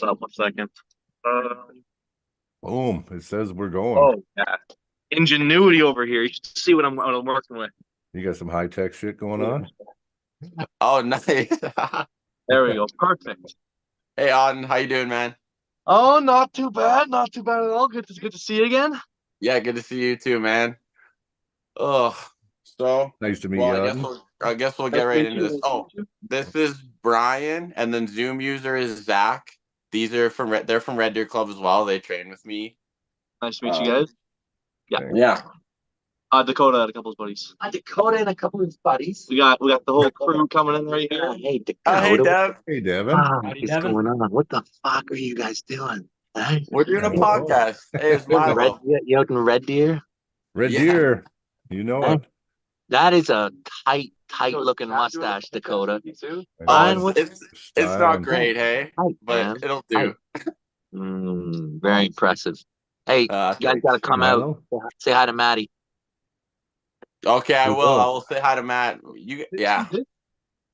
up 1 second. Um, Boom. It says we're going. oh yeah, ingenuity over here. You should see what I'm working with. You got some high tech shit going on? Oh, nice. There we go. Perfect. Hey, Auden, how you doing, man? Oh, not too bad. Not too bad at all. Good to see you again. Yeah, good to see you too, man. Oh, so Nice to meet well, you, I guess Auden. we'll get Nice to right meet into you. this. Nice to Oh, meet you. this is Brian, and then Zoom user is Zach. These are they're from Red Deer Club as well. They train with me. Nice to meet you Um, guys. Yeah. Okay. yeah. Dakota had a couple of buddies. Dakota and a couple of his buddies. We got the whole crew coming in right here. Hey, Oh, hey, Dakota. Dev. Hey, Devon. What is going on? What the fuck are you guys doing? Hey? We're doing a I don't know. podcast. Hey, it's You out in Milo. you out in Red Deer? Red Yeah. Deer. You know Hey. it. That is a tight looking mustache, Dakota. I what- It's not styling. great, hey, Tight, but man. it'll do. Very impressive. Hey, you guys Thanks. gotta come out. Milo? Say hi to Maddie. Okay, I We will. will. I will say hi to Matt. Yeah.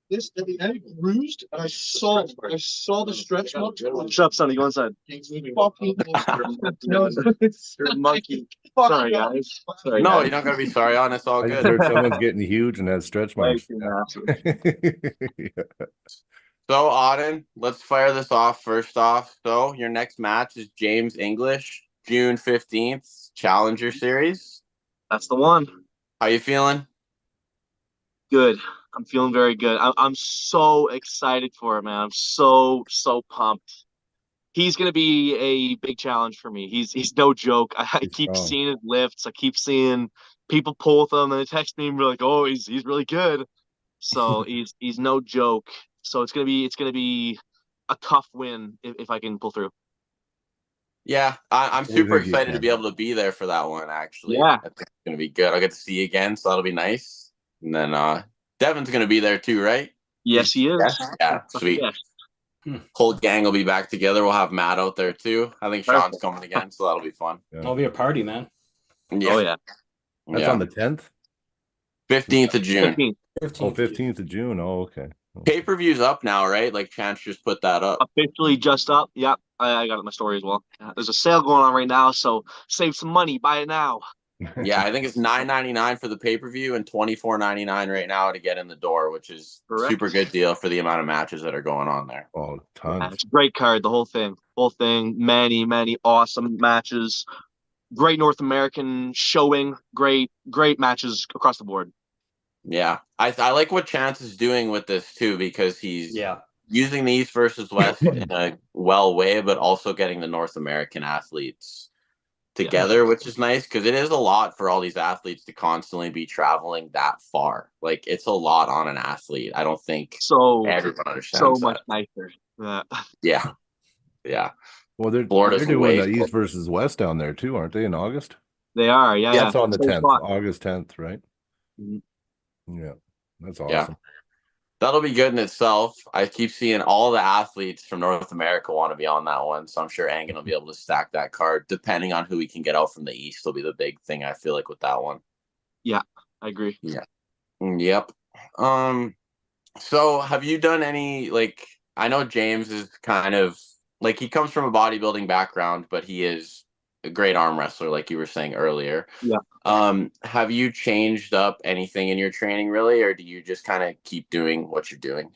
This at the end bruised, and I saw the stretch marks. Shut up, Sonny. Go inside. Fucking monkey. Sorry, guys. Sorry, No, guys. you're not gonna be sorry on. It's all I just good. heard someone's getting huge and has stretch marks. So, Auden, let's fire this off first off. So, your next match is James English, June 15th, Challenger Series. That's the one. How you feeling? Good. I'm feeling very good. I'm so excited for it, man. I'm so pumped. He's gonna be a big challenge for me. He's no joke. I He's keep strong. seeing his lifts. I keep seeing people pull with him, and they text me and be like, "Oh, he's really good." So he's no joke. So it's gonna be a tough win if I can pull through. Yeah, I'm We super think you excited to can. be able to be there for that one, actually. Yeah. I think it's going to be good. I'll get to see you again, so that'll be nice. And then Devon's going to be there too, right? Yes, he is. Yeah, sweet. Yes. Whole gang will be back together. We'll have Matt out there too. I think Sean's Perfect. coming again, so that'll be fun. Yeah. It'll be a party, man. Yeah. Oh yeah. That's on the 10th? 15th of June. 15th. Oh, 15th of June. Oh, okay. Pay-per-view's up now, right? Like Chance just put that up. Officially just up. Yep. I got it in my story as well. There's a sale going on right now, so save some money. Buy it now. Yeah, I think it's $9.99 for the pay-per-view and $24.99 right now to get in the door, which is Correct. super good deal for the amount of matches that are going on there. Oh, tons. It's a great card, the whole thing. Many awesome matches. Great North American showing. Great matches across the board. Yeah, I like what Chance is doing with this too, because he's Yeah. using the East versus West in a well way, but also getting the North American athletes together, which is nice because it is a lot for all these athletes to constantly be traveling that far. Like it's a lot on an athlete. I don't think So everyone understands so much that. nicer. Yeah. Well, they're Florida's doing way the East versus West down there too, aren't they, in August? They are. Yeah. That's on the Same 10th, spot. August 10th, right? Mhm. Yeah, that's Yeah. awesome. That'll be good in itself. I keep seeing all the athletes from North America want to be on that one, so I'm sure Angan will be able to stack that card. Depending on who we can get out from the East, will be the big thing. I feel like with that one. Yeah, I agree. Yeah. Yep. So have you done any like? I know James is kind of like he comes from a bodybuilding background, but he is a great arm wrestler, like you were saying earlier. Yeah. Have you changed up anything in your training really, or do you just kind of keep doing what you're doing?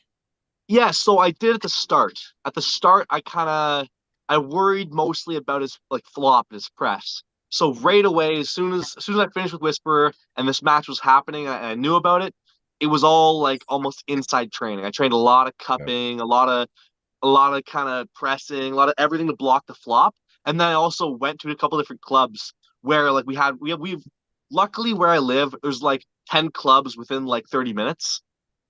Yeah, so I did at the start. At the start, I worried mostly about his like flop, his press. So right away, as soon as I finished with Whisperer and this match was happening, I knew about it. It was all like almost inside training. I trained a lot of cupping, a lot of kind of pressing, a lot of everything to block the flop. And then I also went to a couple different clubs where like we've luckily where I live, there's like 10 clubs within like 30 minutes.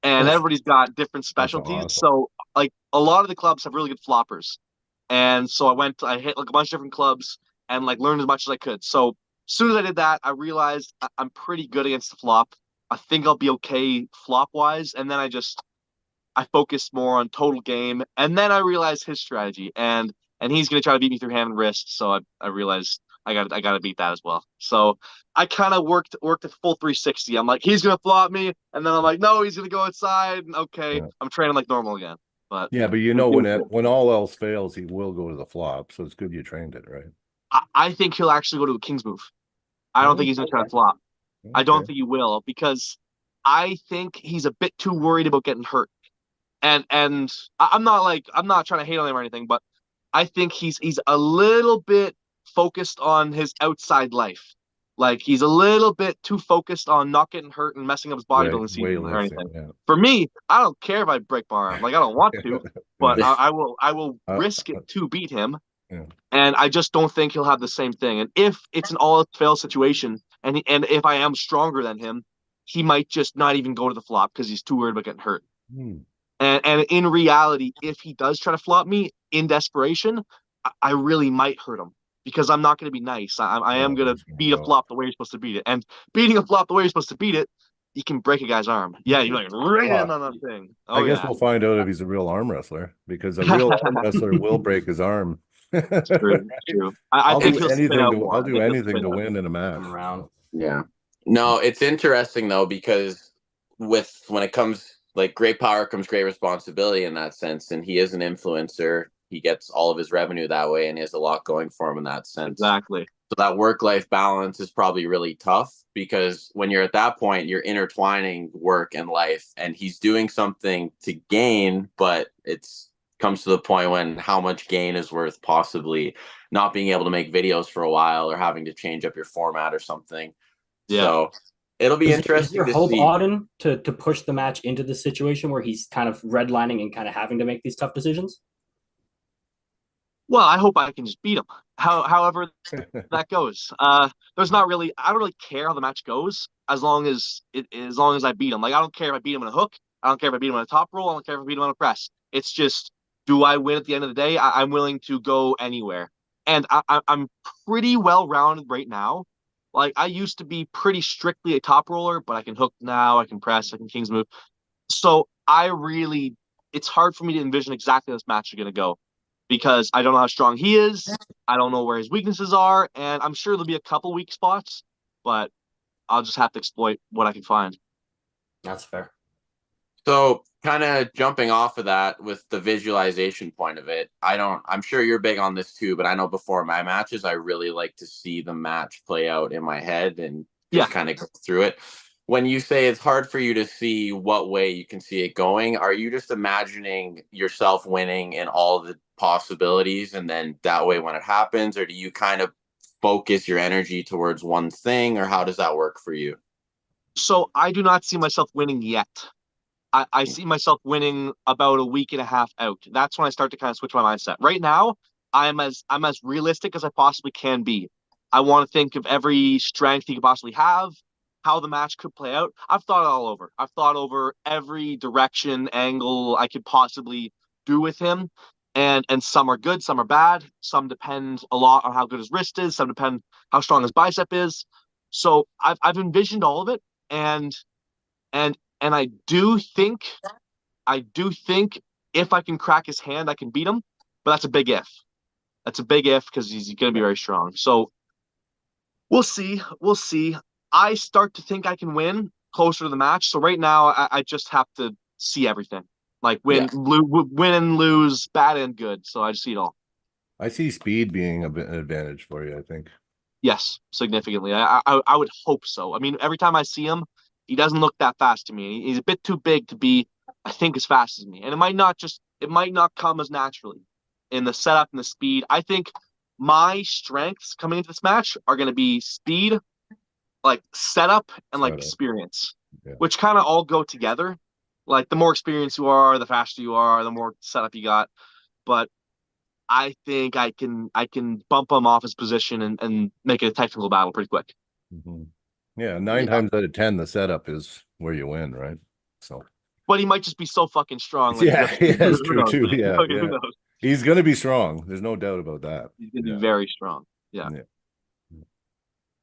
And Oh, everybody's got different specialties. awesome. So like a lot of the clubs have really good floppers. And so I hit like a bunch of different clubs and like learned as much as I could. So as soon as I did that, I realized I'm pretty good against the flop. I think I'll be okay flop wise. And then I focused more on total game. And then I realized his strategy and he's gonna try to beat me through hand and wrist. So I realized I gotta beat that as well. So I kind of worked a full 360. I'm like, he's gonna flop me, and then I'm like, no, he's gonna go inside. And okay, Yeah. I'm training like normal again. But Yeah, but you know when all else fails, he will go to the flop. So it's good you trained it, right? I think he'll actually go to a king's move. I don't think he's going to try to flop. I don't think he will because I think he's a bit too worried about getting hurt. And I'm not trying to hate on him or anything, but I think he's a little bit focused on his outside life. Like he's a little bit too focused on not getting hurt and messing up his bodybuilding season or anything. Yeah. For me, I don't care if I break my arm. Like I don't want to, but Yeah. I will risk it to beat him. Yeah. And I just don't think he'll have the same thing. And if it's an all fail situation, and if I am stronger than him, he might just not even go to the flop because he's too worried about getting hurt. Hmm. And in reality, if he does try to flop me in desperation, I really might hurt him because I'm not going to be nice. I am going to beat a flop the way you're supposed to beat it. And beating a flop the way you're supposed to beat it, you can break a guy's arm. Yeah, you're like right in on that thing. I guess we'll find out if he's a real arm wrestler because a real arm wrestler will break his arm. True. I think I'll do anything to win in a match. Around. Yeah. No, it's interesting though because when it comes like great power comes great responsibility in that sense, and he is an influencer. He gets all of his revenue that way, and he has a lot going for him in that sense. Exactly. So that work-life balance is probably really tough because when you're at that point, you're intertwining work and life, and he's doing something to gain, but it's comes to the point when how much gain is worth possibly not being able to make videos for a while or having to change up your format or something. Yeah. So it'll be interesting to hope see. Auden to push the match into the situation where he's kind of redlining and kind of having to make these tough decisions? Well, I hope I can just beat him. However that goes. There's not really. I don't really care how the match goes as long as I beat him. Like I don't care if I beat him in a hook. I don't care if I beat him on a top roll. I don't care if I beat him on a press. It's just, do I win at the end of the day? I'm willing to go anywhere, and I'm pretty well rounded right now. Like I used to be pretty strictly a top roller, but I can hook now. I can press. I can king's move. So it's hard for me to envision exactly how this match is going to go. Because I don't know how strong he is. I don't know where his weaknesses are. And I'm sure there'll be a couple weak spots, but I'll just have to exploit what I can find. That's fair. So kind of jumping off of that with the visualization point of it, I'm sure you're big on this too, but I know before my matches, I really like to see the match play out in my head and just kind of go through it. When you say it's hard for you to see what way you can see it going, are you just imagining yourself winning in all the possibilities and then that way when it happens, or do you kind of focus your energy towards one thing, or how does that work for you? So I do not see myself winning yet. I see myself winning about a week and a half out. That's when I start to kind of switch my mindset. Right now, I'm as realistic as I possibly can be. I want to think of every strength he could possibly have, how the match could play out. I've thought it all over. I've thought over every direction, angle I could possibly do with him. And some are good, some are bad. Some depend a lot on how good his wrist is. Some depend how strong his bicep is. So I've envisioned all of it, and I do think if I can crack his hand, I can beat him. But that's a big if. That's a big if because he's going to be very strong. So we'll see. I start to think I can win closer to the match. So right now, I just have to see everything. Like win and lose, bad and good. So I just see it all. I see speed being an advantage for you, I think. Yes, significantly. I would hope so. I mean, every time I see him, he doesn't look that fast to me. He's a bit too big to be, I think, as fast as me. And it might not come as naturally in the setup and the speed. I think my strengths coming into this match are going to be speed, like setup, and like experience, which kind of all go together. Like the more experienced you are, the faster you are, the more setup you got. But I think I can bump him off his position and make it a technical battle pretty quick. Mm-hmm. Yeah, 9 times out of 10, the setup is where you win, right? So, but he might just be so fucking strong. Like, that's true too. Yeah, okay, yeah. He's going to be strong. There's no doubt about that. He's going to be very strong. Yeah.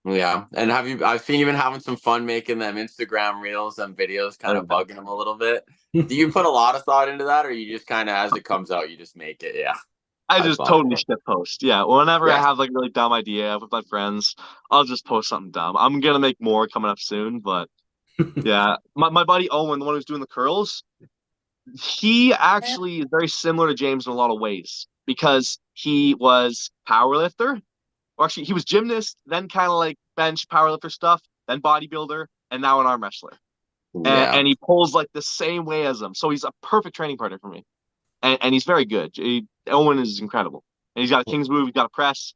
Yeah, and I've seen you been having some fun making them Instagram reels and videos, kind of bugging them a little bit. Do you put a lot of thought into that, or you just kind of, as it comes out, you just make it? Yeah. I just totally shit post. Yeah. Whenever I have like a really dumb idea with my friends, I'll just post something dumb. I'm going to make more coming up soon, but yeah. My buddy Owen, the one who's doing the curls, He actually is very similar to James in a lot of ways because he was powerlifter, or actually he was gymnast, then kind of like bench powerlifter stuff, then bodybuilder, and now an arm wrestler. Yeah. And he pulls like the same way as him. So he's a perfect training partner for me. And he's very good. Owen is incredible. And he's got a King's move, he's got a press.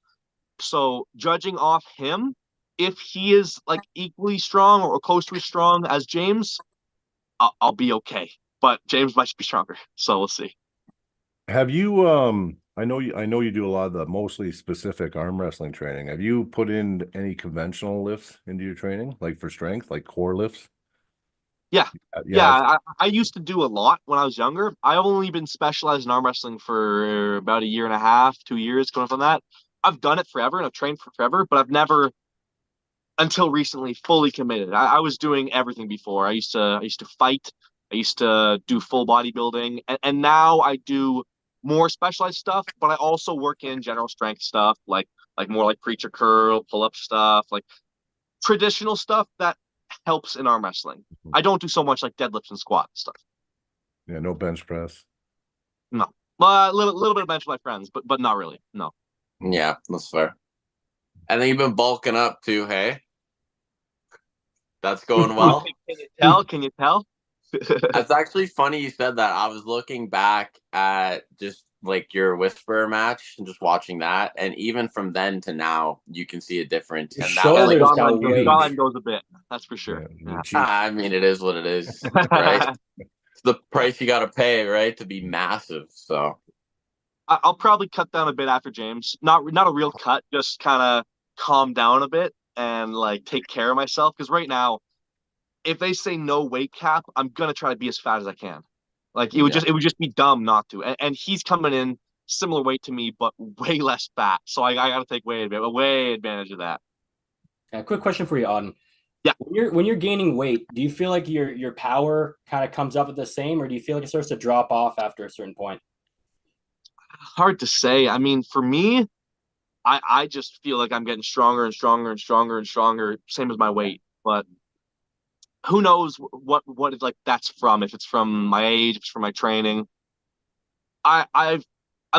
So judging off him, if he is like equally strong or close to as strong as James, I'll be okay. But James might be stronger. So we'll see. Have you I know you do a lot of the mostly specific arm wrestling training. Have you put in any conventional lifts into your training, like for strength, like core lifts? Yeah. Yeah. I used to do a lot when I was younger. I've only been specialized in arm wrestling for about a year and a half, 2 years, going from that. I've done it forever and I've trained for forever, but I've never until recently fully committed. I was doing everything before. I used to fight. I used to do full bodybuilding, and now I do more specialized stuff. But I also work in general strength stuff, like more like preacher curl, pull up stuff, like traditional stuff that helps in arm wrestling. I don't do so much like deadlifts and squat stuff. Yeah, no bench press. No, a little bit of bench with my friends, but not really. No. Yeah, that's fair. And then you've been bulking up too, hey? That's going well. Can you tell? Can you tell? That's actually funny you said that. I was looking back at just like your Whisperer match and just watching that, and even from then to now, you can see a difference. Your And that was shoulders like, got Your way. jawline goes a bit. That's for sure. Yeah, Yeah. cheeks. I mean, it is what it is, right? It's the price you got to pay, right, to be massive. So I'll probably cut down a bit after James. Not a real cut, just kind of calm down a bit and like take care of myself. Because right now, if they say no weight cap, I'm gonna try to be as fat as I can. Like it would just be dumb not to. And he's coming in similar weight to me, but way less fat. So I got to take way advantage of that. Quick question for you, Auden. Yeah. When you're gaining weight, do you feel like your power kind of comes up at the same, or do you feel like it starts to drop off after a certain point? Hard to say. I mean, for me, I just feel like I'm getting stronger and stronger and stronger and stronger, same as my weight. But who knows what it's like that's from, if it's from my age, if it's from my training. I've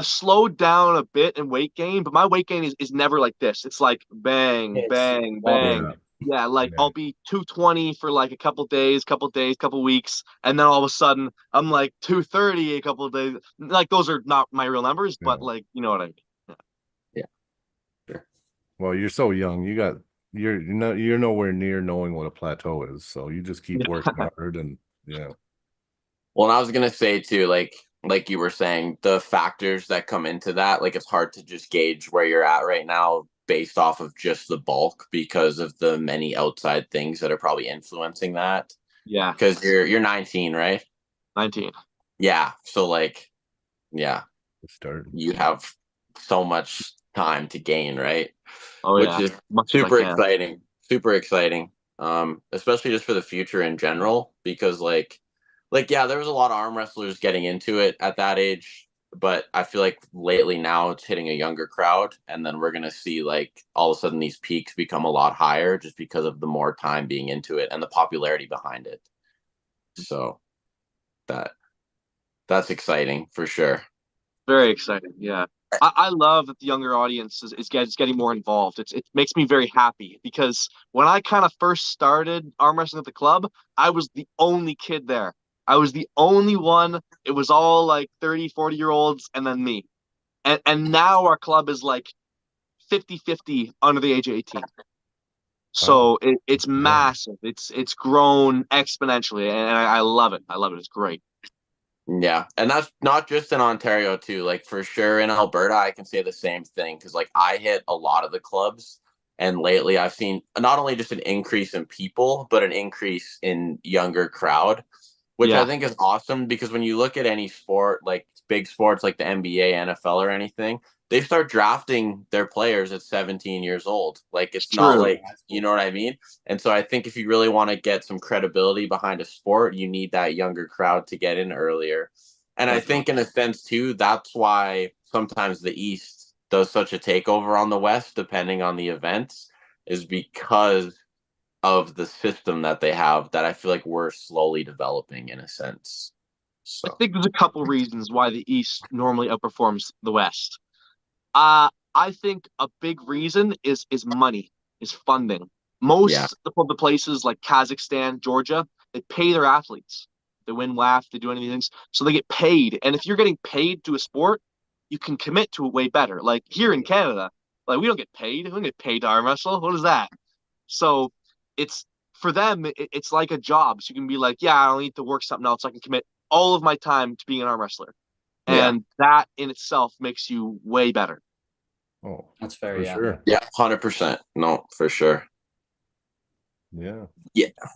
slowed down a bit in weight gain, but my weight gain is never like this. It's like bang, bang, bang. Yeah. Yeah, like Yeah. I'll be 220 for like a couple days, couple weeks, and then all of a sudden I'm like 230 a couple of days. Like those are not my real numbers, but Yeah. like you know what I mean. Well, you're so young. You're nowhere near knowing what a plateau is. So you just keep working hard and yeah. well, and I was gonna say too, like you were saying, the factors that come into that, like it's hard to just gauge where you're at right now based off of just the bulk because of the many outside things that are probably influencing that. Yeah, Because you're 19, right? 19. Yeah. So like, yeah, Start. you have so much time to gain, right? Oh Which yeah, is much as I super can. exciting. Super exciting. Especially just for the future in general, because like yeah, there was a lot of arm wrestlers getting into it at that age, but I feel like lately now it's hitting a younger crowd, and then we're gonna see like all of a sudden these peaks become a lot higher just because of the more time being into it and the popularity behind it. So that that's exciting for sure. Very exciting. Yeah. I love that the younger audience is getting more involved. It makes me very happy because when I kind of first started arm wrestling at the club, I was the only kid there. I was the only one. It was all like 30, 40-year-olds and then me. And now our club is like 50-50 under the age of 18. So it's massive. It's grown exponentially and I love it. I love it. It's great. Yeah, and that's not just in Ontario too. Like for sure in Alberta, I can say the same thing because like I hit a lot of the clubs, and lately I've seen not only just an increase in people, but an increase in younger crowd, which I Yeah. think is awesome because when you look at any sport, like big sports like the NBA, NFL, or anything, they start drafting their players at 17 years old. Like it's not True. like, you know what I mean? And so I think if you really want to get some credibility behind a sport, you need that younger crowd to get in earlier. And I think in a sense too, that's why sometimes the East does such a takeover on the West, depending on the events, is because of the system that they have that I feel like we're slowly developing in a sense. I So think there's a couple reasons why the East normally outperforms the West. I think a big reason is money, is funding. yeah, Most of the places like Kazakhstan, Georgia, they pay their athletes. They win WAF, they do any of these things, so they get paid. And if you're getting paid to a sport, you can commit to it way better. Like here in Canada, like we don't get paid. We don't get paid to arm wrestle. What is that? So it's for them, it's like a job. So you can be like, yeah, I don't need to work something else. I can commit all of my time to being an arm wrestler. yeah, And that in itself makes you way better. Oh, That's fair. for Yeah. sure. yeah, 100%. No, for sure. Yeah.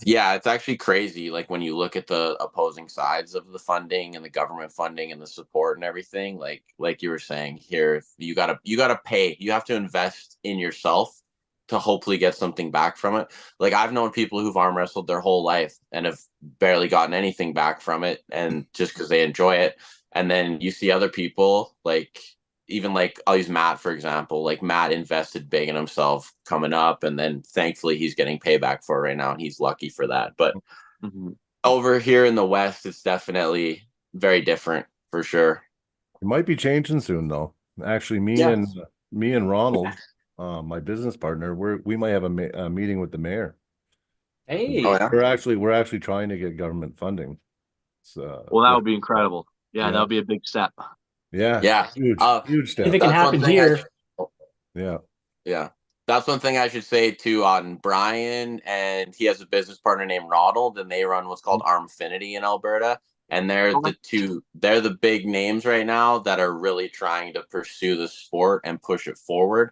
Yeah, it's actually crazy. Like when you look at the opposing sides of the funding and the government funding and the support and everything, like you were saying here, you gotta pay. You have to invest in yourself to hopefully get something back from it. Like I've known people who've arm wrestled their whole life and have barely gotten anything back from it, and just because they enjoy it. And then you see other people like even like I'll use Matt for example. Like Matt invested big in himself coming up, and then thankfully he's getting payback for it right now, and he's lucky for that. But Mm-hmm. over here in the West, it's definitely very different for sure. It might be changing soon though. Actually, me and Ronald, my business partner, we might have a meeting with the mayor. Hey. Oh yeah, We're actually trying to get government funding. So Well, that would be incredible. Yeah, that Yeah. would be a big step. yeah. Huge If step. it can That's one happen thing here, Yeah. Yeah. That's one thing I should say too on Brian, and he has a business partner named Ronald, and they run what's called Armfinity in Alberta. And they're the big names right now that are really trying to pursue the sport and push it forward.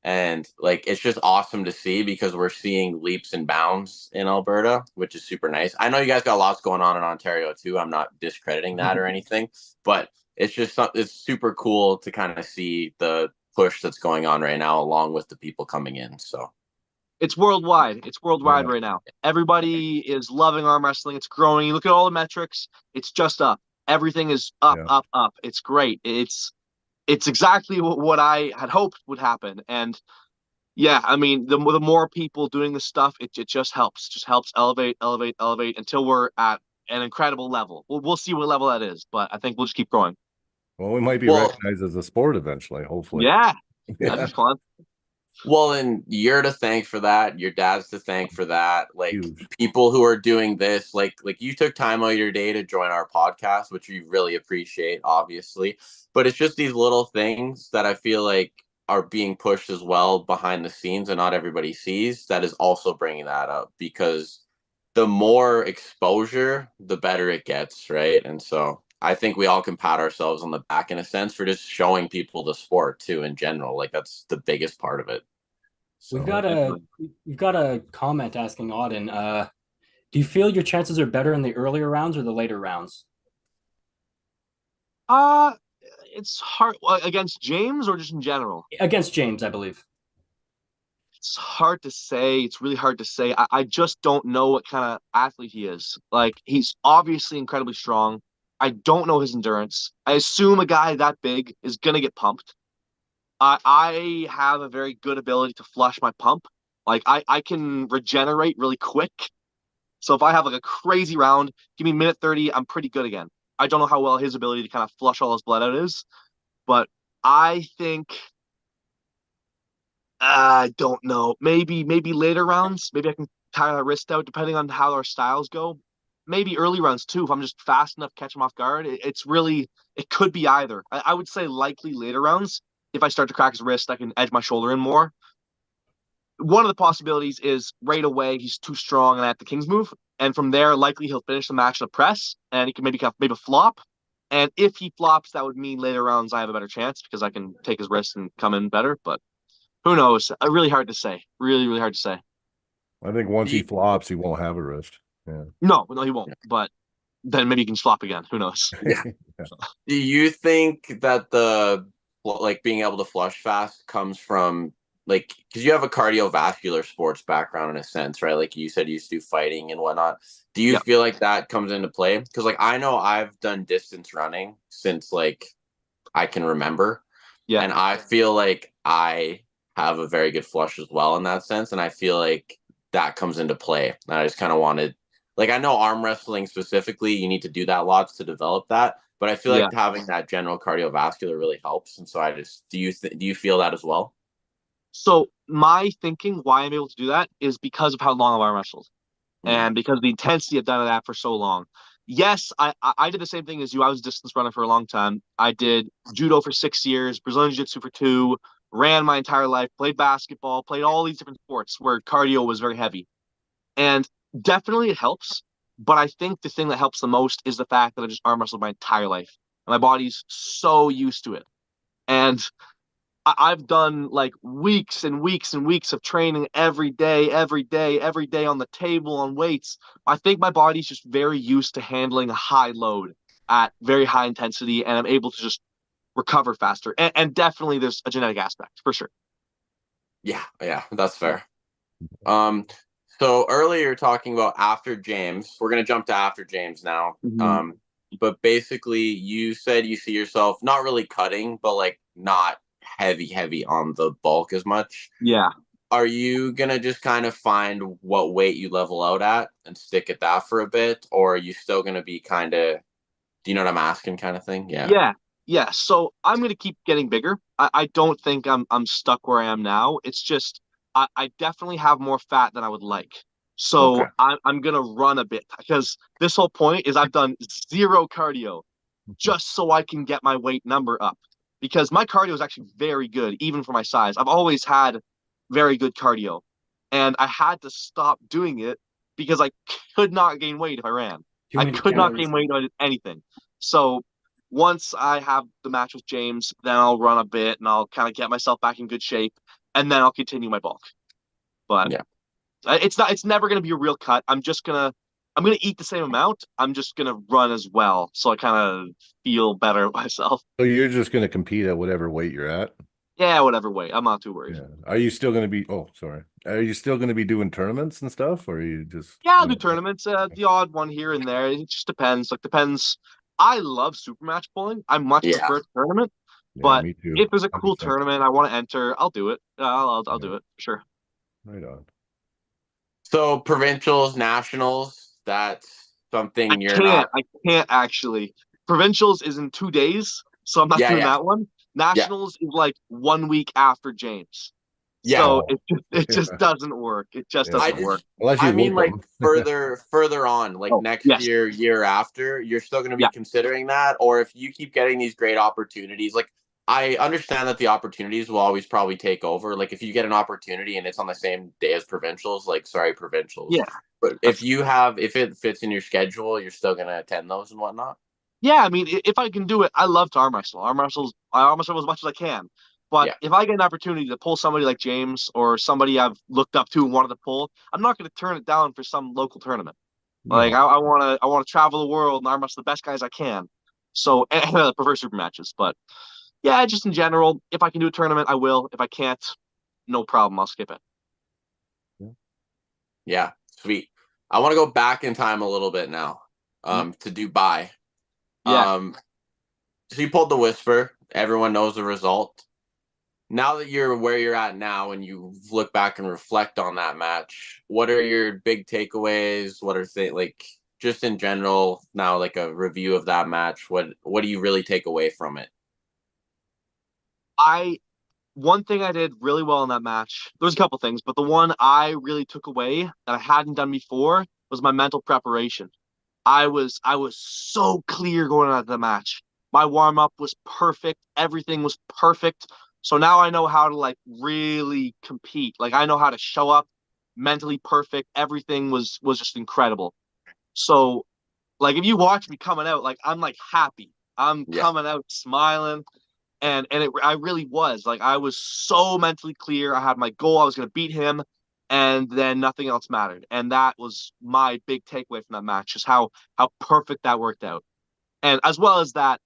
And like it's just awesome to see because we're seeing leaps and bounds in Alberta, which is super nice. I know you guys got lots going on in Ontario too. I'm not discrediting that or anything, but it's super cool to kind of see the push that's going on right now along with the people coming in. So It's worldwide. It's worldwide Yeah. right now. Everybody is loving arm wrestling. It's growing. You look at all the metrics. It's just up. Everything is up, Yeah. up, up. It's great. It's exactly what I had hoped would happen. And yeah, I mean, the more people doing this stuff, it just helps elevate, elevate, elevate until we're at an incredible level. We'll see what level that is, but I think we'll just keep growing. Well, we might be Well- recognized as a sport eventually, hopefully. Yeah, that'd Yeah. be fun. well, and you're to thank for that. Your dad's to thank for that. Like Huge. people who are doing this, like you took time out of your day to join our podcast, which we really appreciate, obviously. But it's just these little things that I feel like are being pushed as well behind the scenes, and not everybody sees. That is also bringing that up because the more exposure, the better it gets, right? And so I think we all can pat ourselves on the back in a sense for just showing people the sport too in general. Like that's the biggest part of it. we've So got a comment asking Auden. Do you feel your chances are better in the earlier rounds or the later rounds? Uh, it's hard against James or just in general. Against James, I believe. It's hard to say. It's really hard to say. I just don't know what kind of athlete he is. Like, he's obviously incredibly strong. I don't know his endurance. I assume a guy that big is going to get pumped. I have a very good ability to flush my pump. Like, I can regenerate really quick. So if I have like a crazy round, give me minute 30, I'm pretty good again. I don't know how well his ability to kind of flush all his blood out is, but I think I don't know. Maybe later rounds. Maybe I can tire my wrist out depending on how our styles go. Maybe early rounds too. If I'm just fast enough to catch him off guard, it's really it could be either. I would say likely later rounds. If I start to crack his wrist, I can edge my shoulder in more. One of the possibilities is right away he's too strong and I have the King's move, and from there likely he'll finish the match in a press, and he can maybe flop. And if he flops, that would mean later rounds I have a better chance because I can take his wrist and come in better. But who knows? Really hard to say. Really, really hard to say. I think once he flops, he won't have a wrist. Yeah. No, he won't. But then maybe he can flop again. Who knows? Yeah. Do you think that the like being able to flush fast comes from like because you have a cardiovascular sports background in a sense, right? Like you said, you used to do fighting and whatnot. Do you Yep. feel like that comes into play? Because like I know I've done distance running since like I can remember, Yeah. and I feel like I have a very good flush as well in that sense, and I feel like that comes into play. And I just kind of wanted like I know arm wrestling specifically, you need to do that lots to develop that. But I feel Yeah. like having that general cardiovascular really helps. And so I just do you feel that as well? So my thinking why I'm able to do that is because of how long I've arm wrestled Mm. and because of the intensity I've done that for so long. Yes, I did the same thing as you. I was a distance runner for a long time. I did judo for 6 years, Brazilian jiu-jitsu for 2, ran my entire life, played basketball, played all these different sports where cardio was very heavy. And definitely it helps. But I think the thing that helps the most is the fact that I just arm wrestled my entire life. And my body's so used to it. And I've done like weeks and weeks and weeks of training every day, every day, every day on the table, on weights. I think my body's just very used to handling a high load at very high intensity, and I'm able to just recover faster. And definitely there's a genetic aspect for sure. Yeah, that's fair. So earlier you're talking about after James. We're gonna jump to after James now. Mhm. But basically you said you see yourself not really cutting, but like not heavy on the bulk as much. Yeah. Are you gonna just kind of find what weight you level out at and stick at that for a bit, or are you still gonna be kind of, do you know what I'm asking, kind of thing? Yeah. Yeah. Yeah. So I'm gonna keep getting bigger. I don't think I'm stuck where I am now. It's just I definitely have more fat than I would like. Okay. So I'm gonna run a bit because this whole point is I've done zero cardio just so I can get my weight number up. Because my cardio is actually very good, even for my size. I've always had very good cardio. And I had to stop doing it because I could not gain weight if I ran. Too I many could not calories. gain weight on anything. So once I have the match with James, then I'll run a bit and I'll kind of get myself back in good shape, and then I'll continue my bulk. But Yeah. it's never gonna be a real cut. I'm gonna eat the same amount. I'm just gonna run as well, so I kind of feel better myself. So you're just going to compete at whatever weight you're at? Yeah, whatever way. I'm not too worried. Yeah. Are you still going to be, oh, sorry. Are you still going to be doing tournaments and stuff? Or are you just, Yeah, I'll do tournaments, the odd one here and there. It just depends. Like depends. I love super match pulling. I much Yeah. prefer tournament, Yeah, but me too. if there's a cool 100%. tournament I want to enter, I'll do it. I'll do Yeah. it for sure. Right on. So provincials, nationals, that's something you're not. I can't actually. Provincials is in 2 days, so I'm not doing Yeah. that one. Nationals is like 1 week after James. Yeah. So Oh, it just doesn't work. It just yeah. I doesn't work. just, Unless you I mean, whoop like 'em. further on, like Oh, next yes. year after, you're still going to be Yeah. considering that. Or if you keep getting these great opportunities, like I understand that the opportunities will always probably take over. Like if you get an opportunity and it's on the same day as provincials, like sorry, provincials. Yeah. But if it fits in your schedule, you're still going to attend those and whatnot. Yeah, I mean, if I can do it, I love to arm wrestle. I arm wrestle as much as I can. But Yeah. if I get an opportunity to pull somebody like James or somebody I've looked up to and wanted to pull, I'm not going to turn it down for some local tournament. Like No. I want to travel the world and arm wrestle the best guys I can. So and I prefer super matches, but yeah, just in general, if I can do a tournament, I will. If I can't, no problem. I'll skip it. Yeah, sweet. I want to go back in time a little bit now, to Dubai. Yeah. So you pulled the Whisper. Everyone knows the result. Now that you're where you're at now and you look back and reflect on that match, what are your big takeaways? What are things like just in general now, like a review of that match? What do you really take away from it? I One thing I did really well in that match, there's a couple things, but the one I really took away that I hadn't done before was my mental preparation. I was so clear going out of the match. My warm up was perfect. Everything was perfect. So now I know how to like really compete. Like I know how to show up mentally perfect. Everything was just incredible. So like if you watch me coming out, like I'm like happy. I'm Yeah. coming out smiling and I really was like I was so mentally clear. I had my goal. I was going to beat him, and then nothing else mattered. And that was my big takeaway from that match, just how perfect that worked out. And as well as that,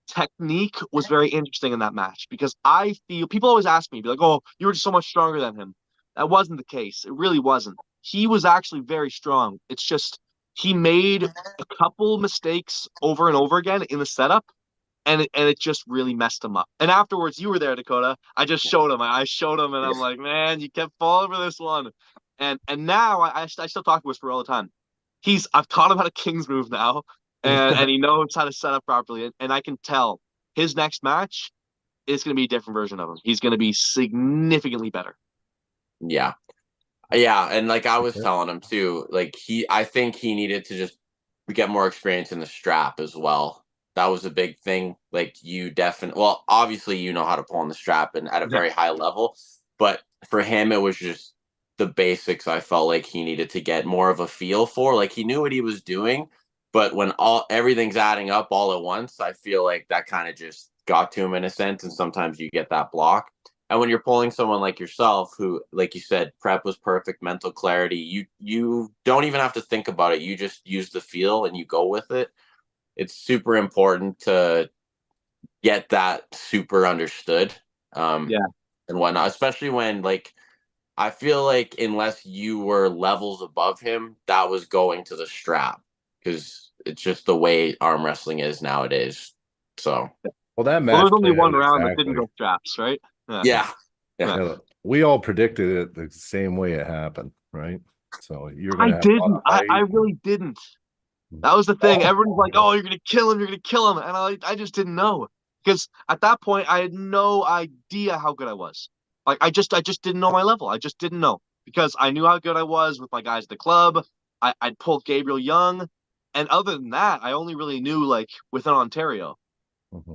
technique was very interesting in that match because I feel people always ask me, be like, "Oh, you were just so much stronger than him." That wasn't the case. It really wasn't. He was actually very strong. It's just he made a couple mistakes over and over again in the setup and it just really messed him up. And afterwards, you were there, Dakota. I just showed him. I showed him, and I'm like, man, you kept falling for this one. And now I still talk to Whisper all the time. I've taught him how to King's move now, and he knows how to set up properly. And I can tell his next match is going to be a different version of him. He's going to be significantly better. Yeah. And like I was telling him too, like I think he needed to just get more experience in the strap as well. That was a big thing. Like you definitely, well, obviously you know how to pull on the strap and at a very high level, but for him it was just the basics. I felt like he needed to get more of a feel for. Like he knew what he was doing, but when everything's adding up all at once, I feel like that kind of just got to him in a sense, and sometimes you get that block. And when you're pulling someone like yourself, who, like you said, prep was perfect, mental clarity, you don't even have to think about it. You just use the feel and you go with it. It's super important to get that super understood. And whatnot, especially when, like, I feel like unless you were levels above him, that was going to the strap, because it's just the way arm wrestling is nowadays. So, well, that match. Well, there's only played one out round that exactly. didn't go straps, right? Yeah. We all predicted it the same way it happened, right? So you're I gonna have didn't. I really didn't. That was the thing. Everyone's like, "Oh, you're gonna kill him. You're gonna kill him," and I just didn't know, because at that point I had no idea how good I was. Like I just didn't know my level. I just didn't know, because I knew how good I was with my guys at the club. I'd pulled Gabriel Young, and other than that, I only really knew like within Ontario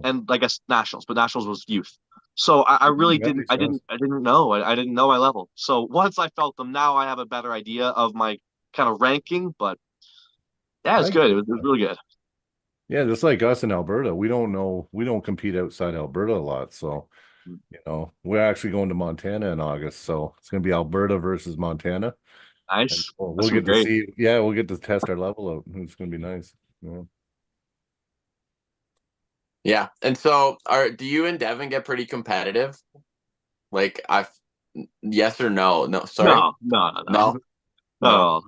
and I guess nationals, but nationals was youth. So I really That didn't. makes sense. I didn't know. I didn't know my level. So once I felt them, now I have a better idea of my kind of ranking. But yeah, it's good. It was really good. Yeah, just like us in Alberta, we don't compete outside Alberta a lot. So, we're actually going to Montana in August. So it's going to be Alberta versus Montana. Nice. We'll get to see. Yeah, we'll get to test our level out. It's going to be nice. Yeah. Yeah. And so do you and Devon get pretty competitive? Like yes or no? No, sorry. No. So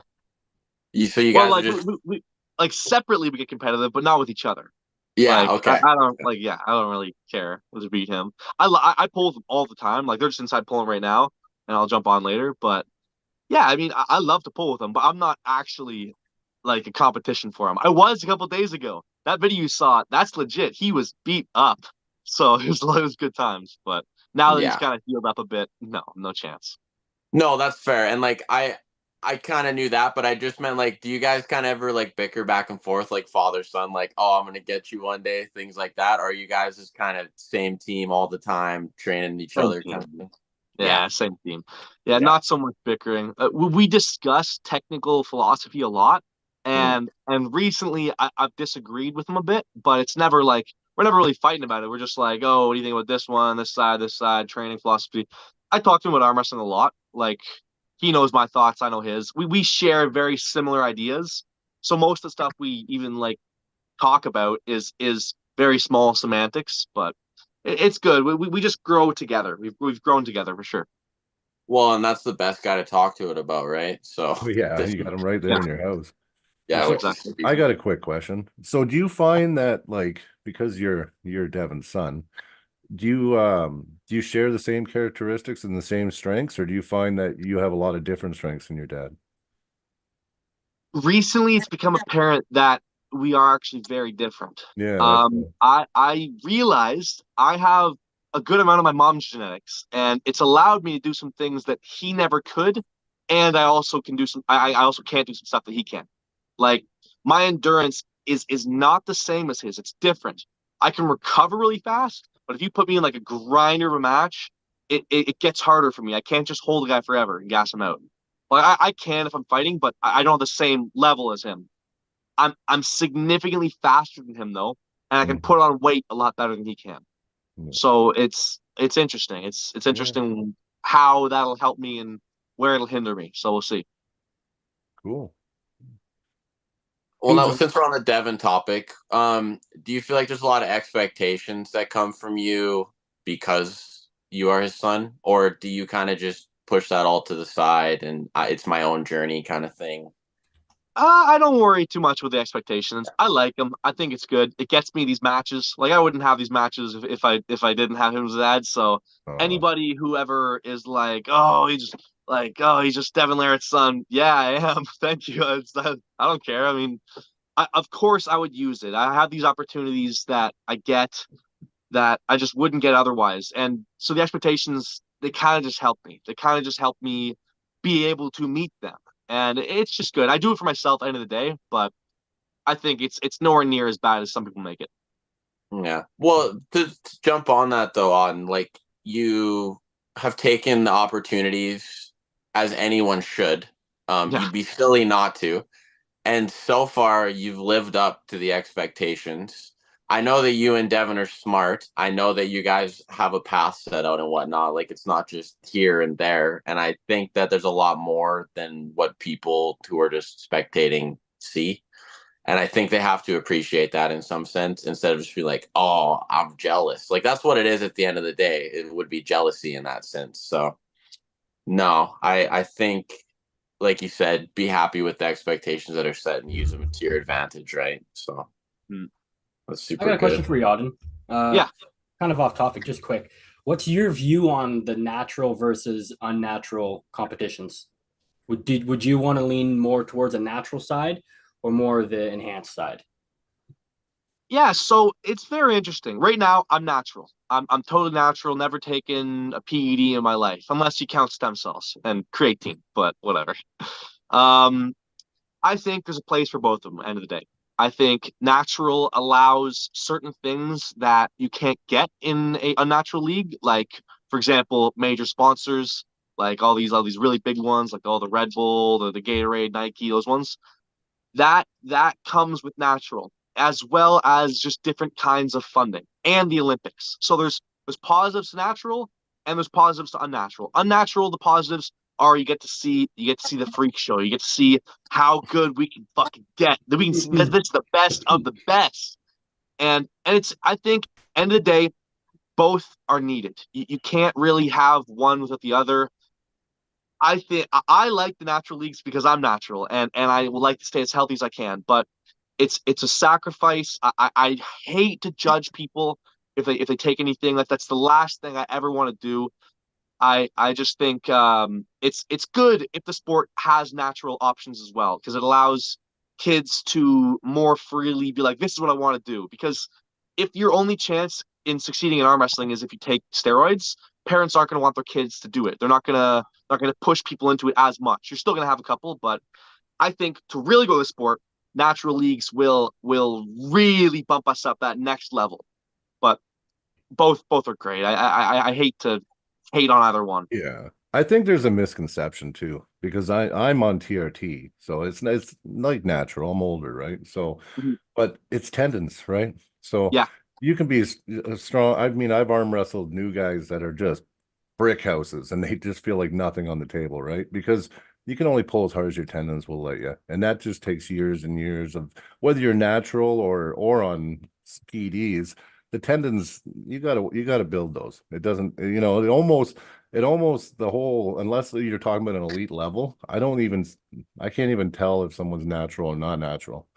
you Well, guys like are just we like separately we get competitive, but not with each other. yeah, Like okay. I don't I don't really care to beat him. I pull with him all the time. Like they're just inside pulling right now, and I'll jump on later. But yeah, I mean I love to pull with him, but I'm not actually like a competition for him. I was a couple days ago. That video you saw, that's legit. He was beat up, so it was good times. But now that he's Yeah. kind of healed up a bit, no chance. No, that's fair. And like I kind of knew that, but I just meant, like, do you guys kind of ever like bicker back and forth, like father son, like, oh, I'm gonna get you one day, things like that? Or are you guys just kind of same team all the time, training each Same other team. kind of thing? Yeah, same team. Yeah, not so much bickering. We discuss technical philosophy a lot, and recently I've disagreed with him a bit, but it's never like we're never really fighting about it. We're just like, oh, what do you think about this one, this side, training philosophy. I talk to him about arm wrestling a lot. Like he knows my thoughts, I know his. We share very similar ideas, so most of the stuff we even like talk about is very small semantics, but it's good. We just grow together. We've grown together for sure. Well, and that's the best guy to talk to it about, right? So Yeah, you got him right there in your house. yeah, So which is I got a quick question. So do you find that, like, because you're Devon's son, do you share the same characteristics and the same strengths, or do you find that you have a lot of different strengths than your dad? Recently it's become apparent that we are actually very different. Yeah, I realized I have a good amount of my mom's genetics, and it's allowed me to do some things that he never could, and I also can do some. I also can't do some stuff that he can. Like my endurance is not the same as his. It's different. I can recover really fast, but if you put me in like a grinder of a match, it gets harder for me. I can't just hold a guy forever and gas him out. Like I can if I'm fighting, but I don't have the same level as him. I'm significantly faster than him though, and I can put on weight a lot better than he can. So it's interesting. It's interesting how that'll help me and where it'll hinder me. So we'll see. cool. well. Now, since we're on the Devon topic, do you feel like there's a lot of expectations that come from you because you are his son, or do you kind of just push that all to the side and it's my own journey kind of thing? I don't worry too much with the expectations. I like him. I think it's good. It gets me these matches. Like I wouldn't have these matches if I didn't have him as dad. So anybody who ever is like, oh, like, oh, he's just Devon Larratt's son. Yeah, I am. Thank you. I don't care. I mean, of course I would use it. I have these opportunities that I get that I just wouldn't get otherwise. And so the expectations, they kind of just help me. They kind of just help me be able to meet them. And it's just good. I do it for myself at the end of the day, but I think it's nowhere near as bad as some people make it. Yeah. Well, to jump on that though, on like you have taken the opportunities as anyone should. Yeah. You'd be silly not to. And so far, you've lived up to the expectations. I know that you and Devin are smart. I know that you guys have a path set out and whatnot. Like it's not just here and there. And I think that there's a lot more than what people who are just spectating see. And I think they have to appreciate that in some sense instead of just be like, oh, I'm jealous. Like that's what it is at the end of the day. It would be jealousy in that sense. So no, I think like you said, be happy with the expectations that are set and use them to your advantage, right? So that's I super got a question good. for you, Auden. Yeah. Kind of off topic, just quick. What's your view on the natural versus unnatural competitions? Would you want to lean more towards a natural side or more the enhanced side? Yeah, so it's very interesting. Right now, I'm natural. I'm totally natural, never taken a PED in my life, unless you count stem cells and creatine, but whatever. Um, I think there's a place for both of them at the end of the day. I think natural allows certain things that you can't get in a unnatural league, like, for example, major sponsors, like all these really big ones, like all the Red Bull, the Gatorade, Nike, those ones. That comes with natural, as well as just different kinds of funding and the Olympics. So there's positives to natural and there's positives to unnatural. Unnatural, the positives are you get to see the freak show. You get to see how good we can fucking get. That we can see this is the best of the best. And it's I think end of the day, both are needed. You can't really have one without the other. I think I like the natural leagues because I'm natural and I would like to stay as healthy as I can. But it's a sacrifice. I hate to judge people if they take anything. That's the last thing I ever want to do. I just think it's good if the sport has natural options as well because it allows kids to more freely be like, this is what I want to do. Because if your only chance in succeeding in arm wrestling is if you take steroids, parents aren't going to want their kids to do it. They're not gonna push people into it as much. You're still going to have a couple, but I think to really go to the sport, natural leagues will really bump us up that next level. But both are great. I hate to hate on either one. Yeah. I think there's a misconception too, because I'm on TRT, so it's like natural. I'm older, right? So, Mhm. but it's tendons, right? So Yeah, you can be a strong. I mean, I've arm wrestled new guys that are just brick houses, and they just feel like nothing on the table, right? Because you can only pull as hard as your tendons will let you, and that just takes years and years of whether you're natural or on PEDs. The tendons, you gotta build those. It doesn't, it almost the whole, unless you're talking about an elite level, I can't even tell if someone's natural or not natural.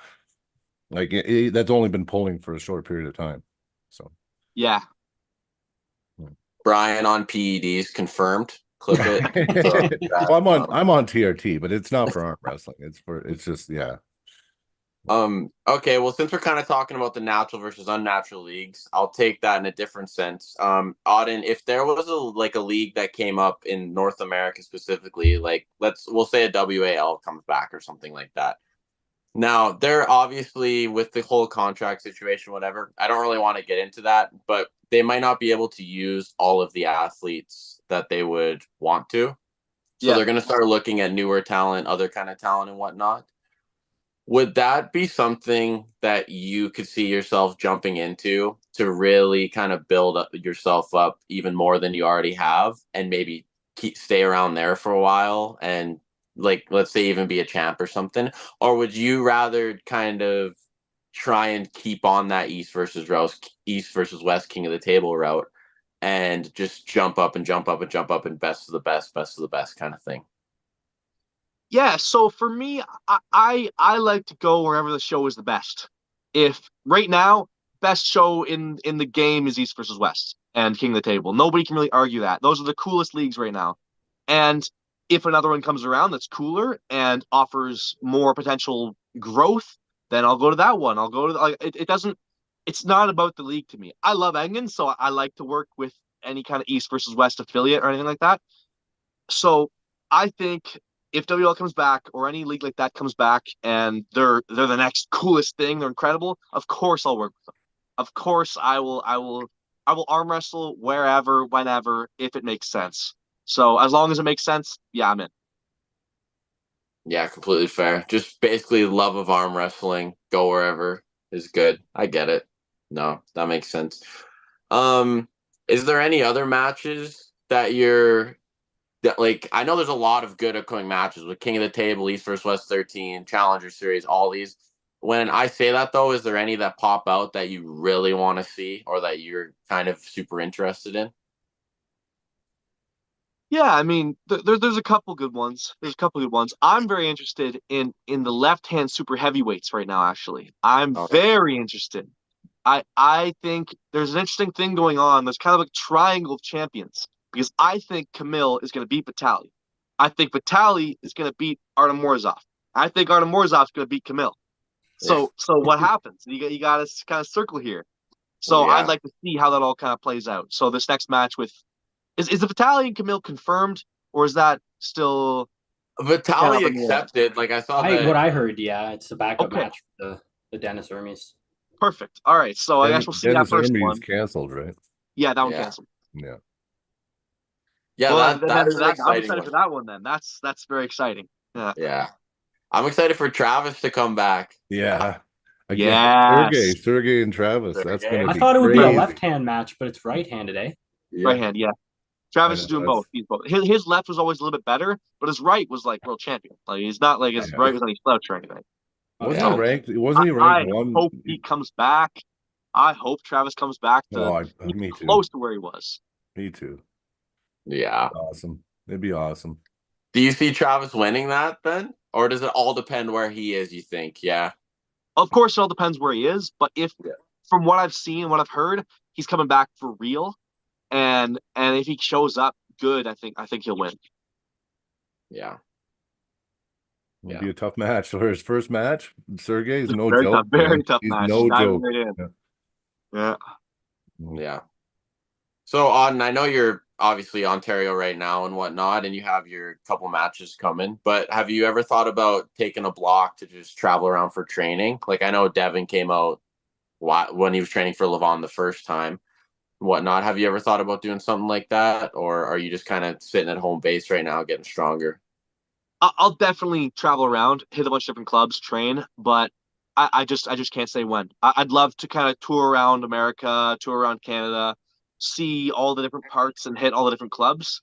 Like that's only been pulling for a short period of time. So yeah. Brian on PEDs confirmed. Clip it. So well, I'm on TRT, but it's not for arm wrestling. It's just yeah. Okay, well, since we're kind of talking about the natural versus unnatural leagues, I'll take that in a different sense. Auden, if there was a league that came up in North America specifically, like we'll say a WAL comes back or something like that. Now, they're obviously with the whole contract situation, whatever. I don't really want to get into that, but they might not be able to use all of the athletes that they would want to. So Yeah. they're going to start looking at newer talent, other kind of talent and whatnot. Would that be something that you could see yourself jumping into to really kind of build up yourself up even more than you already have and maybe stay around there for a while and like let's say even be a champ or something? Or would you rather kind of try and keep on that East versus West king of the table route and just jump up and jump up and jump up and best of the best kind of thing? Yeah, so for me, I like to go wherever the show is the best. If right now, best show in the game is East versus West and King of the Table. Nobody can really argue that. Those are the coolest leagues right now. And if another one comes around that's cooler and offers more potential growth, then I'll go to that one. I'll go to like it doesn't. It's not about the league to me. I love Engen, so I like to work with any kind of East versus West affiliate or anything like that. So I think if WL comes back or any league like that comes back and they're the next coolest thing, they're incredible. Of course I'll work with them. Of course I will arm wrestle wherever, whenever, if it makes sense. So as long as it makes sense, yeah, I'm in. Yeah, completely fair. Just basically love of arm wrestling. Go wherever is good. I get it. No, that makes sense. Is there any other matches that like I know there's a lot of good upcoming matches with King of the Table, East vs West 13, Challenger Series, all these. When I say that though, is there any that pop out that you really want to see or that you're kind of super interested in? Yeah, I mean, there's a couple good ones. There's a couple good ones. I'm very interested in the left hand super heavyweights right now. Actually, I'm Okay. very interested. I think there's an interesting thing going on. There's kind of a triangle of champions because I think Camille is going to beat Vitali. I think Vitali is going to beat Artem Morozov. I think Artem Morozov is going to beat Camille. So what happens? You got to kind of circle here. So Yeah. I'd like to see how that all kind of plays out. So this next match with is the Vitali and Camille confirmed, or is that still Vitali up in the air? accepted. Like I saw What that. I heard, yeah, it's the backup Okay, match for the Dennis Hermes. perfect. All right, so I guess we'll see that Dennis first Irmy's one. canceled, right? Yeah, that one Yeah. canceled. Yeah. Yeah, Well, that is an I'm exciting excited one. for that one. Then that's very exciting. Yeah. Yeah. I'm excited for Travis to come back. Yeah. Again, Yes. Sergey and Travis. That's Sergey. gonna I be thought it would be a crazy. left-hand match, but it's right-handed, eh? Yeah. Right hand. Yeah. I Travis know, is doing that's- both. He's both. His left was always a little bit better, but his right was like world champion. Like he's not like his Yeah. right was any slouch or anything. Wasn't Yeah. he ranked? Wasn't he I ranked one? hope he comes back. I hope Travis comes back to even Me too. close to where he was. Me too. Yeah. Awesome. It'd be awesome. Do you see Travis winning that then? Or does it all depend where he is, you think? Yeah. Of course, it all depends where he is. But if, Yeah. from what I've seen, what I've heard, he's coming back for real, and if he shows up good, I think he'll win. Yeah. It'll Yeah. be a tough match. For his first match, Sergey's no Very joke. tough, very man. tough He's match. no Diving joke. right in. Yeah. Yeah. So Auden, I know you're obviously Ontario right now and whatnot, and you have your couple matches coming, but have you ever thought about taking a block to just travel around for training? Like I know Devon came out when he was training for Levon the first time and whatnot. Have you ever thought about doing something like that? Or are you just kind of sitting at home base right now getting stronger? I'll definitely travel around, hit a bunch of different clubs, train, but I just can't say when. I'd love to kind of tour around America, tour around Canada, see all the different parts and hit all the different clubs.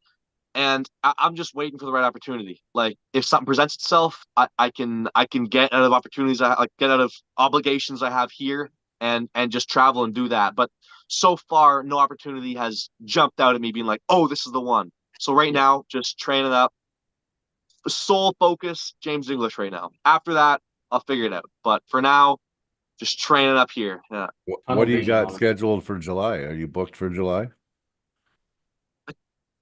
And I'm just waiting for the right opportunity. Like if something presents itself, I can get out of opportunities get out of obligations I have here and just travel and do that. But so far, no opportunity has jumped out at me being like, oh, this is the one. So right now, just training up, sole focus, James English right now. After that, I'll figure it out. But for now, just training up here. Yeah. What do you got scheduled for July? Are you booked for July?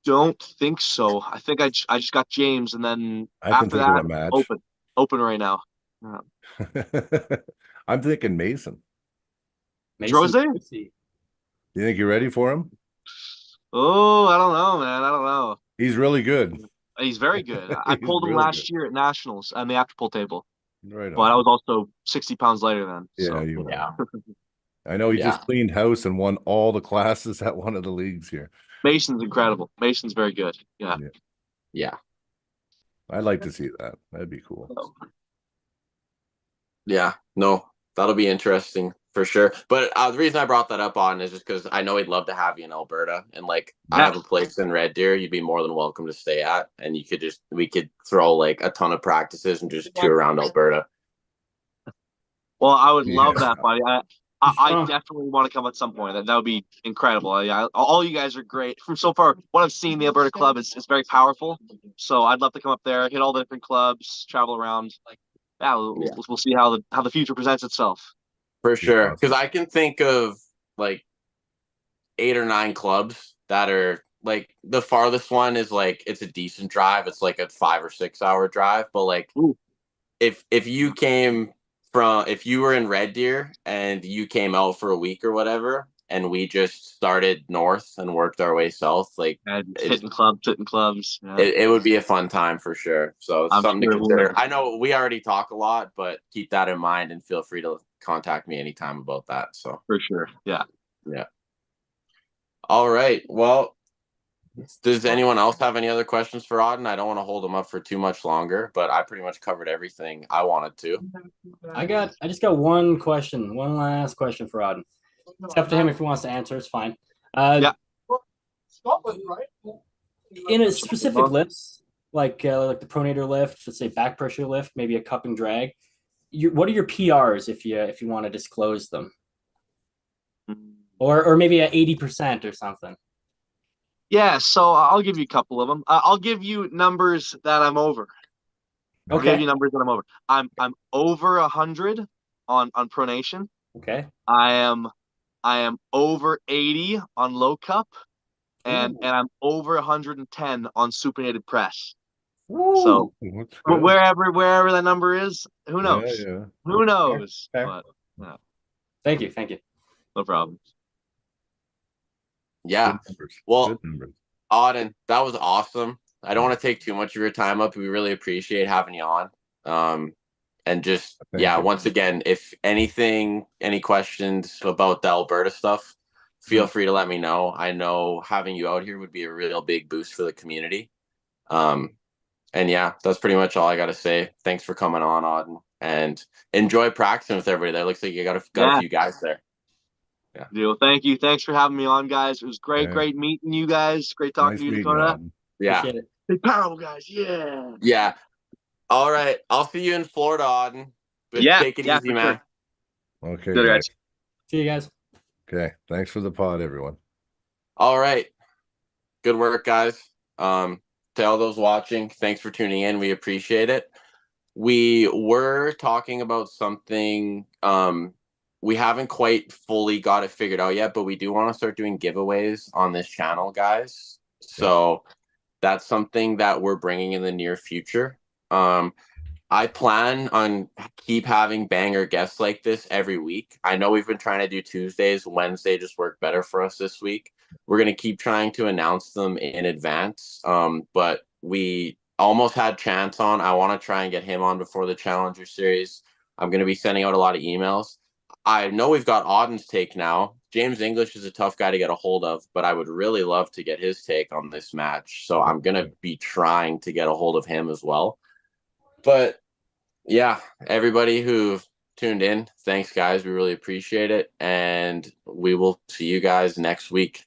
Don't think so. I think I just got James, and then I can after think of that, a match. open right now. Yeah. I'm thinking Mason. Drose? You think you're ready for him? Oh, I don't know, man. I don't know. He's really good. He's very good. I He's pulled him really last good. year at Nationals on the after pull table, Right but I on. was also 60 pounds lighter then. Yeah, So. you Yeah. are. I know he Yeah. just cleaned house and won all the classes at one of the leagues here. Mason's incredible. Mason's very good. Yeah. Yeah. I'd like to see that. That'd be cool. Yeah. No, that'll be interesting for sure. But the reason I brought that up on is just because I know he'd love to have you in Alberta, and like I have a place in Red Deer you'd be more than welcome to stay at, and we could throw like a ton of practices and just tour around Alberta. Well, I would love Yeah. that, buddy. I definitely want to come at some point. That would be incredible. All you guys are great. From so far, what I've seen, the Alberta Club is very powerful. So I'd love to come up there, hit all the different clubs, travel around. Yeah, we'll see how the future presents itself. For sure. Awesome. Because I can think of like 8 or 9 clubs that are like the farthest one is like it's a decent drive. It's like a 5 or 6 hour drive. But like Ooh. if you came from if you were in Red Deer and you came out for a week or whatever, and we just started north and worked our way south, like And it's hitting clubs. Yeah. it would be a fun time for sure. So it's I'm something sure to it consider. would. I know we already talk a lot, but keep that in mind and feel free to contact me anytime about that. So For sure. Yeah. yeah. All right. Well, does anyone else have any other questions for Auden? I don't want to hold him up for too much longer, but I pretty much covered everything I wanted to. I just got one last question for Auden. It's up to him if he wants to answer. It's fine. Yeah. In a specific lifts, like the pronator lift, let's say back pressure lift, maybe a cup and drag. What are your PRs if you want to disclose them, or maybe at 80% or something? Yeah. So I'll give you a couple of them. I'll give you numbers that I'm over. I'll give you numbers that I'm over. I'm over 100 on pronation. Okay. I am over 80 on low cup, and I'm over 110 on supinated press. Ooh. So That's good. wherever that number is, who Yeah, knows? yeah. Who knows? Fair. But no, Thank you. no problem. Yeah. Good numbers. Well, Good numbers. Auden, that was awesome. I don't want to take too much of your time up. We really appreciate having you on. And just Thank you. once again, if any questions about the Alberta stuff, feel free to let me know. I know having you out here would be a real big boost for the community. And yeah, that's pretty much all I got to say. Thanks for coming on, Auden, and enjoy practicing with everybody there. Looks like you got a few guys there. Yeah. Deal. Thank you. Thanks for having me on, guys. It was great, Yeah. great meeting you guys. Great talking Nice to you, meeting you, Dakota. Auden. Yeah. Appreciate it. Big powerful guys. Yeah. Yeah. All right. I'll see you in Florida, Auden. But Yeah, take it yeah, easy, for man. sure. Okay, Good, guys. See you guys. Okay. Thanks for the pod, everyone. All right. Good work, guys. To all those watching, thanks for tuning in. We appreciate it. We were talking about something. We haven't quite fully got it figured out yet, but we do want to start doing giveaways on this channel, guys. So that's something that we're bringing in the near future. I plan on keep having banger guests like this every week. I know we've been trying to do Tuesdays. Wednesday just worked better for us this week. We're going to keep trying to announce them in advance. But we almost had Chance on. I want to try and get him on before the Challenger Series. I'm going to be sending out a lot of emails. I know we've got Auden's take now. James English is a tough guy to get a hold of, but I would really love to get his take on this match. So I'm going to be trying to get a hold of him as well. But yeah, everybody who tuned in, thanks, guys. We really appreciate it. And we will see you guys next week.